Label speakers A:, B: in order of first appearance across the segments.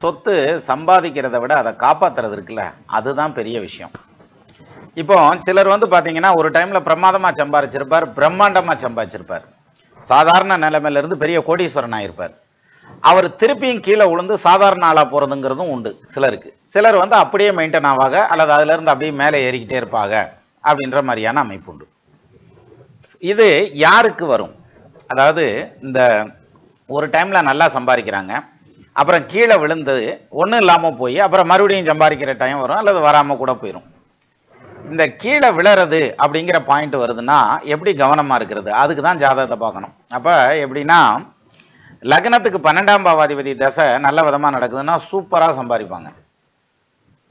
A: சொத்து சம்பாதிக்கிறத விட அதை காப்பாத்துறது இருக்குல்ல, அதுதான் பெரிய விஷயம். இப்போ சிலர் வந்து பாத்தீங்கன்னா ஒரு டைம்ல பிரமாதமா சம்பாதிச்சிருப்பார், பிரம்மாண்டமா சம்பாதிச்சிருப்பார், சாதாரண நிலைமையில இருந்து பெரிய கோடீஸ்வரன் ஆயிருப்பார். அவர் திருப்பியும் கீழே விழுந்து சாதாரண ஆளா போறதுங்கிறதும் உண்டு சிலருக்கு. சிலர் வந்து அப்படியே மெயின்டைன் ஆவாங்க, அல்லது அதுல இருந்து அப்படியே மேலே ஏறிக்கிட்டே இருப்பாங்க அப்படின்ற மாதிரியான அமைப்பு உண்டு. இது யாருக்கு வரும்? அதாவது இந்த ஒரு டைம்ல நல்லா சம்பாதிக்கிறாங்க, அப்புறம் கீழே விழுந்து ஒன்றும் இல்லாமல் போய் அப்புறம் மறுபடியும் சம்பாதிக்கிற டைம் வரும், அல்லது வராமல் கூட போயிடும். இந்த கீழே விழறது அப்படிங்கிற பாயிண்ட் வருதுன்னா எப்படி கவனமா இருக்கிறது? அதுக்கு தான் ஜாதகத்தை பார்க்கணும். அப்ப எப்படின்னா, லக்னத்துக்கு 12ஆம் பாவாதிபதி தசை நல்ல விதமா நடக்குதுன்னா சூப்பரா சம்பாதிப்பாங்க.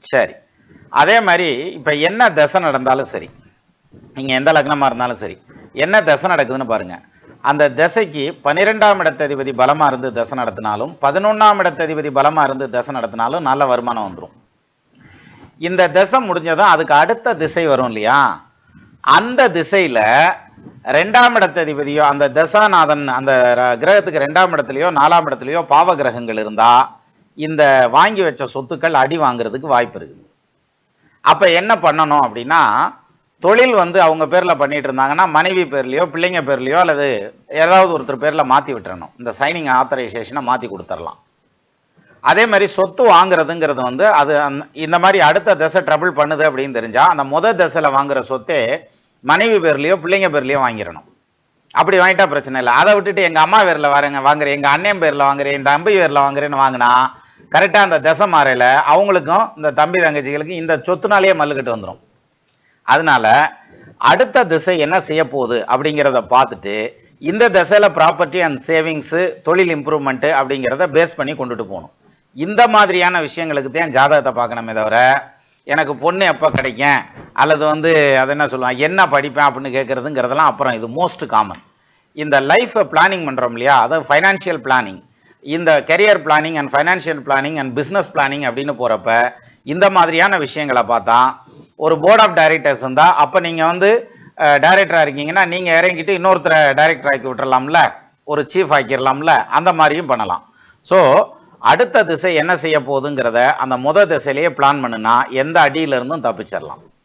A: சரி, அதே மாதிரி இப்ப என்ன தசை நடந்தாலும் சரி, நீங்க எந்த லக்னமா இருந்தாலும் சரி, என்ன தசை நடக்குதுன்னு பாருங்க. அந்த தசைக்கு 12ஆம் இடத்ததிபதி பலமா இருந்து தசை நடத்தினாலும் 11ஆம் இடத்ததிபதி பலமா இருந்து தசை நடத்தினாலும் நல்ல வருமானம் வந்துடும். இந்த திசை முடிஞ்சதும் அதுக்கு அடுத்த திசை வரும் இல்லையா, அந்த திசையில 2ஆம் இடத்ததிபதியோ அந்த தசாநாதன் அந்த கிரகத்துக்கு 2ஆம் இடத்துலயோ 4ஆம் இடத்துலயோ பாவ கிரகங்கள் இருந்தா இந்த வாங்கி வச்ச சொத்துக்கள் அடி வாங்குறதுக்கு வாய்ப்பு இருக்குது. அப்ப என்ன பண்ணணும் அப்படின்னா, தொழில் வந்து அவங்க பேர்ல பண்ணிட்டு இருந்தாங்கன்னா மனைவி பேர்லயோ பிள்ளைங்க பேர்லயோ அல்லது ஏதாவது ஒருத்தர் பேர்ல மாத்தி விட்டுறணும். இந்த சைனிங் ஆத்தரைசேஷனை மாத்தி கொடுத்துடலாம். அதே மாதிரி சொத்து வாங்குறதுங்கிறது வந்து அது இந்த மாதிரி அடுத்த தசை ட்ரபிள் பண்ணுது அப்படின்னு தெரிஞ்சா அந்த முத தசையில வாங்குற சொத்தே மனைவி பேர்லயோ பிள்ளைங்க பேர்லயோ வாங்கிடணும். அப்படி வாங்கிட்டா பிரச்சனை இல்லை. அதை விட்டுட்டு எங்க அம்மா பேர்ல வாங்குறேன், எங்க அண்ணன் பேர்ல வாங்குறேன், என் தம்பி பேர்ல வாங்குறேன்னு வாங்கினா கரெக்டா அந்த தசை மாறையில அவங்களுக்கும் இந்த தம்பி தங்கச்சிகளுக்கும் இந்த சொத்துனாலேயே மல்லுக்கிட்டு வந்துடும். அதனால அடுத்த திசை என்ன செய்ய போகுது அப்படிங்கிறத பார்த்துட்டு இந்த திசையில ப்ராப்பர்ட்டி அண்ட் சேவிங்ஸ், தொழில் இம்ப்ரூவ்மெண்ட் அப்படிங்கிறத பேஸ் பண்ணி கொண்டுட்டு போகணும். இந்த மாதிரியான விஷயங்களுக்கு தான் ஜாதகத்தை பார்க்கணுமே தவிர, எனக்கு பொண்ணு எப்போ கிடைக்கும் அல்லது வந்து அது என்ன சொல்லுவாங்க என்ன படிப்பேன் அப்படின்னு கேட்கறதுங்கிறதெல்லாம் அப்புறம். இது மோஸ்ட் காமன். இந்த லைஃப்பை பிளானிங் பண்ணுறோம் இல்லையா, அதாவது ஃபைனான்ஷியல் பிளானிங், இந்த career planning and financial planning and business planning அப்படின்னு போகிறப்ப இந்த மாதிரியான விஷயங்களை பார்த்தா, ஒரு போர்ட் ஆஃப் டைரக்டர்ஸ் இருந்தால் அப்போ நீங்கள் வந்து டைரக்டராக இருக்கீங்கன்னா நீங்கள் இறங்கிட்டு இன்னொருத்தரை டைரக்டர் ஆக்கி விட்டுறலாம்ல, ஒரு சீஃப் ஆக்கிடலாம்ல, அந்த மாதிரியும் பண்ணலாம். ஸோ அடுத்த திசை என்ன செய்ய போகுதுங்கிறத அந்த முத திசையிலேயே பிளான் பண்ணுனா எந்த அடியிலிருந்தும் தப்பிச்சிடலாம்.